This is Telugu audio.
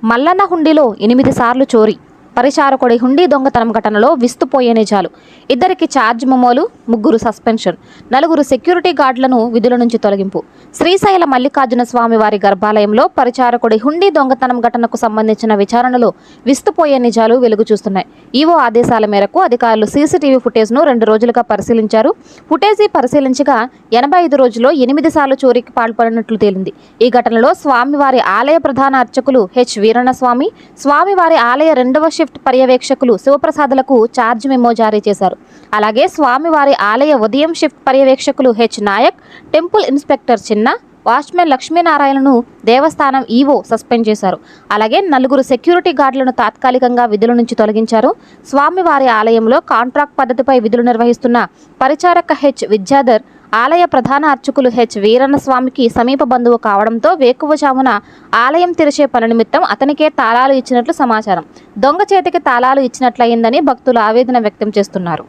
మల్లన్న హుండీలో 8 సార్లు చోరీ. పరిచారకుడి హుండీ దొంగతనం ఘటనలో విస్తుపోయే నిజాలు. 2కి ఛార్జ్ మెమోలు, 3 సస్పెన్షన్, 4 సెక్యూరిటీ గార్డులను విధుల నుంచి తొలగింపు. శ్రీశైల మల్లికార్జున స్వామి వారి గర్భాలయంలో పరిచారకుడి హుండీ దొంగతనం ఘటనకు సంబంధించిన విచారణలో విస్తుపోయే నిజాలు వెలుగు చూస్తున్నాయి. ఈవో ఆదేశాల మేరకు అధికారులు సీసీటీవీ ఫుటేజ్ను 2 రోజులుగా పరిశీలించారు. ఫుటేజీ పరిశీలించగా 85 రోజుల్లో 8 సార్లు చోరీకి పాల్పడినట్లు తేలింది. ఈ ఘటనలో స్వామివారి ఆలయ ప్రధాన అర్చకులు హెచ్ వీరన్నస్వామి, స్వామివారి ఆలయ 2వ షిఫ్ట్ పర్యవేక్షకులు శివప్రసాదులకు ఛార్జ్ మెమో జారీ చేశారు. అలాగే స్వామివారి ఆలయ ఉదయం షిఫ్ట్ పర్యవేక్షకులు H Nayak, temple inspector Chinna, watchman లక్ష్మీనారాయణను దేవస్థానం ఈవో సస్పెండ్ చేశారు. అలాగే 4 సెక్యూరిటీ గార్డులను తాత్కాలికంగా విధుల నుంచి తొలగించారు. స్వామివారి ఆలయంలో కాంట్రాక్ట్ పద్ధతిపై విధులు నిర్వహిస్తున్న పరిచారక హెచ్ విద్యాధర్ ఆలయ ప్రధాన అర్చకులు హెచ్ వీరన్న స్వామికి సమీప బంధువు కావడంతో వేకువజామున ఆలయం తెరిచే పని నిమిత్తం అతనికే తాళాలు ఇచ్చినట్లు సమాచారం. దొంగ చేతికి తాళాలు ఇచ్చినట్లయిందని భక్తులు ఆవేదన వ్యక్తం చేస్తున్నారు.